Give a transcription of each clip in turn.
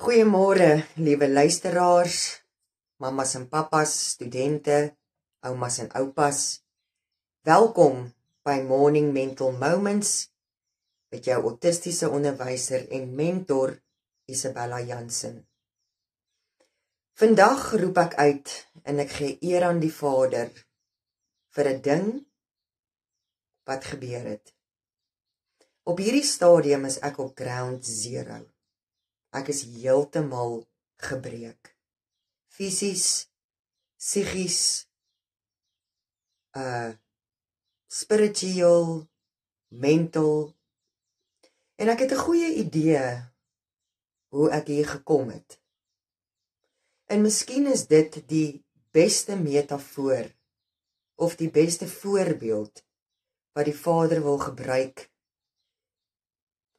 Goeiemôre, liewe luisteraars, mamas en papas, studente, oumas en oupas. Welkom by Morning Mental Moments met jou autistiese onderwyser en mentor Isabella Jansen. Vandag roep ek uit en ek gee eer aan die Vader vir 'n ding wat gebeur het. Op hierdie stadium is ek op ground zero. Ek is heeltemal gebreek. Fisies, psigies, spiritueel, mental. En ek het 'n goeie idee hoe ek hier gekom het. En miskien is dit die beste metafoor of die beste voorbeeld wat die Vader wil gebruik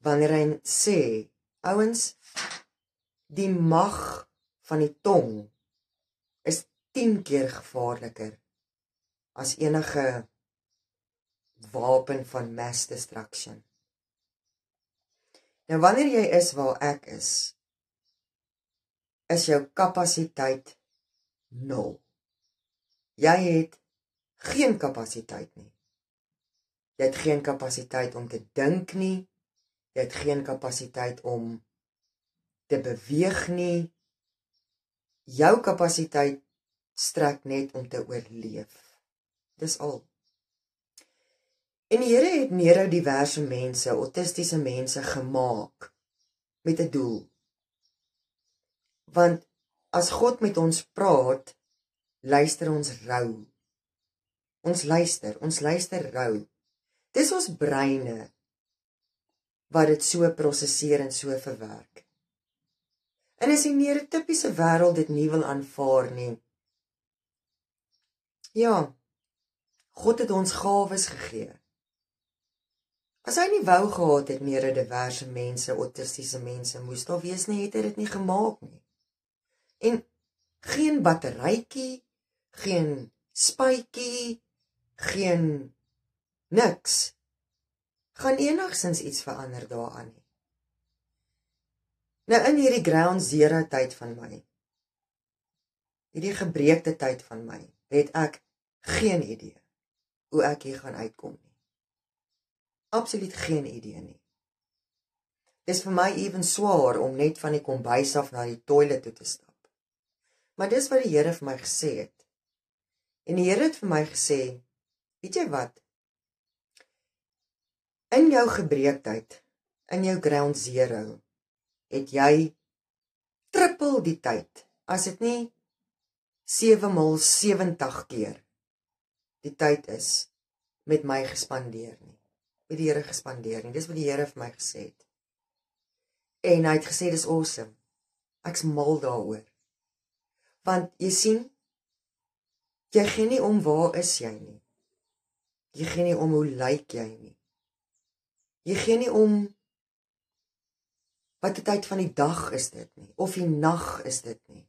wanneer hy sê, ouens, die mag van die tong is 10 keer gevaarliker as enige wapen van mass destruction. Nou wanneer jy is waar ek is jou kapasiteit 0. Jy het geen kapasiteit nie. Jy het geen kapasiteit om te dink nie. Jy het geen kapasiteit om te beweeg nie. Jou kapasiteit strek net om te oorleef. Dis al. En die Here het neurodiverse mense, autistiese mense gemaak met 'n doel. Want as God met ons praat, luister ons rou. Ons luister rou. Dis ons breine wat dit so prosesseer en so verwerk. En as die neurotypiese wêreld dit nie wil aanvaar nie. Ja, God het ons gawes gegee. As hy nie wou gehad het neurodiverse mense, autistiese mense moes daar wees nie, het hy dit nie gemaak nie. En geen batterytjie, geen spuitjie, geen niks gaan enigsins iets verander daaraan nie. Nou in hierdie ground zero tyd van my, hierdie gebreekte tyd van my, het ek geen idee hoe ek hier gaan uitkom nie. Absoluut geen idee nie. Dis vir my even swaar om net van die kombuis af na die toilet toe te stap. Maar dis wat die Here vir my gesê het. En die Here het vir my gesê, weet jy wat? In jou gebreektheid, in jou ground zero, het jy triple die tyd, as dit nie 7x70 keer die tyd is, met my gespandeer nie. Met die Here gespandeer nie. Dis wat die Here vir my gesê het. En hy het gesê, dis awesome. Ek's mal daaroor. Want jy sien, jy gee nie om waar is jy nie. Jy gee nie om hoe lyk jy nie. Jy gee nie om wat die tyd van die dag is dit nie, of die nag is dit nie.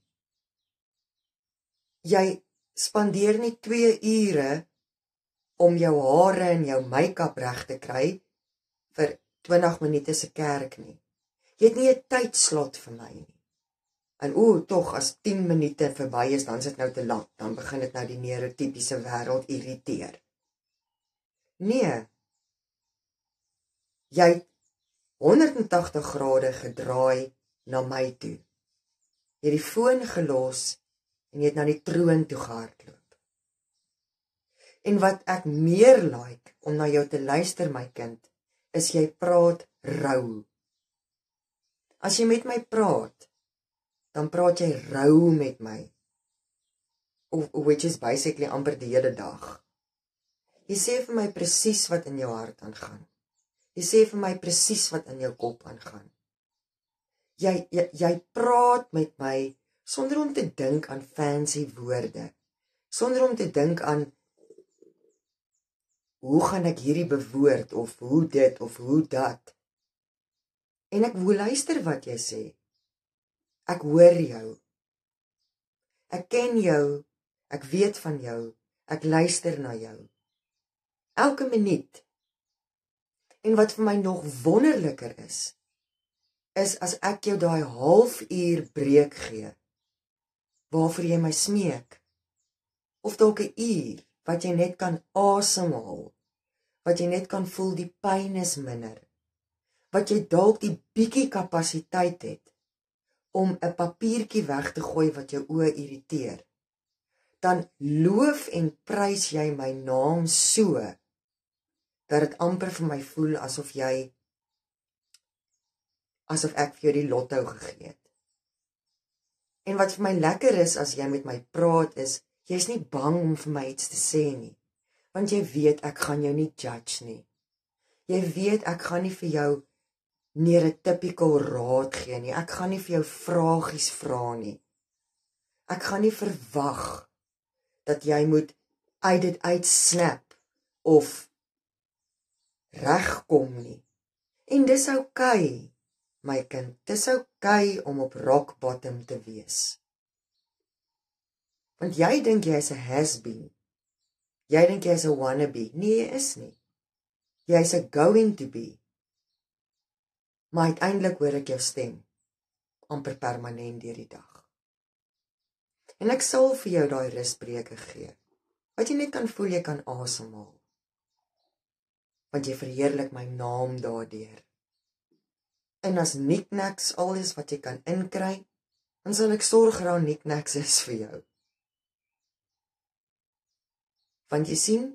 Jy spandeer nie 2 ure om jou hare en jou make-up reg te kry vir 20 minute se kerk nie. Jy het nie 'n tydslot vir my nie. En tog as 10 minute verby is, dan is dit nou te lank, dan begin dit nou die neurotypiese wêreld irriteer. Nee. Jy het 180 grade gedraai na my toe. Jy het die foon gelos en jy het na die troon toe gehardloop. En wat ek meer like om na jou te luister, my kind, is jy praat rou. As jy met my praat, dan praat jy rou met my. Which is basically amper die hele dag. Jy sê vir my presies wat in jou hart aangaan. Jy sê vir my presies wat in jou kop aangaan. Jy praat met my sonder om te dink aan fancy woorde. Sonder om te dink aan hoe gaan ek hierdie bewoord, of hoe dit, of hoe dat. En ek wil luister wat jy sê. Ek hoor jou. Ek ken jou, ek weet van jou, ek luister na jou. Elke minuut. En wat vir my nog wonderliker is, is as ek jou daai halfuur breek gee, waarvoor jy my smeek, of dalk 'n uur, wat jy net kan asemhaal, wat jy net kan voel die pyn is minder, wat jy dalk die bietjie kapasiteit het, om 'n papiertjie weg te gooi wat jou oë irriteer, dan loof en prys jy my naam so, dat dit amper vir my voel asof ek vir jou die lotto gegee het. En wat vir my lekker is as jy met my praat is, jy's nie bang om vir my iets te sê nie, want jy weet ek gaan jou nie judge nie. Jy weet ek gaan nie vir jou neurotypical raad gee nie, ek gaan nie vir jou vragies vra nie. Ek gaan nie verwag dat jy moet uit dit uitsnap of regkom nie. En dis oukei, my kind, dis oukei om op rock bottom te wees. Want jy dink jy is 'n has-been. Jy dink jy is 'n wannabe. Nee, jy is nie. Jy is 'n going to be. Maar uiteindelik hoor ek jou stem, amper permanent deur die dag. En ek sal vir jou daai rusbreuke gee, wat jy net kan voel jy kan asemhaal. Want jy verheerlik my naam daardeur. En as knickknacks alles wat jy kan inkry, dan sal ek sorg dat knickknacks is vir jou. Want jy sien,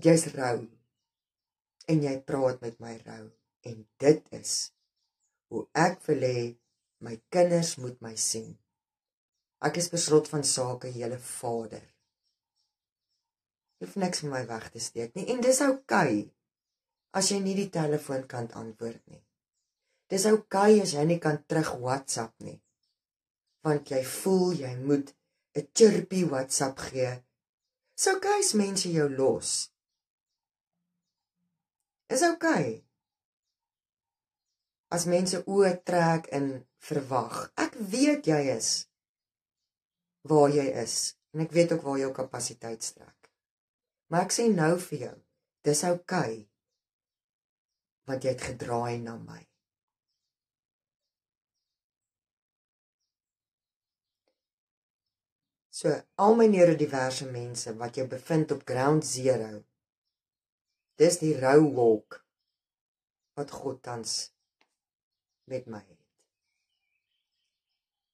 jy's rou, en jy praat met my rou, en dit is hoe ek wil hê my kinders moet my sien. Ek is beslot van sake julle Vader. Jy hoef niks van my weg te steek nie, en dis oukei, as jy nie die telefoon kan antwoord nie. Dis oukei as jy nie kan terug WhatsApp nie, want jy voel jy moet 'n chirpy WhatsApp gee. Dis oukei as mense jou los. Is oukei as mense oë trek en verwag. Ek weet jy is waar jy is, en ek weet ook waar jou kapasiteit strek. Maar ek sê nou vir jou, dis oukei, want jy het gedraai na my. So, al my neurodiverse mense wat jou bevind op ground zero, dis die rou wolk wat God tans met my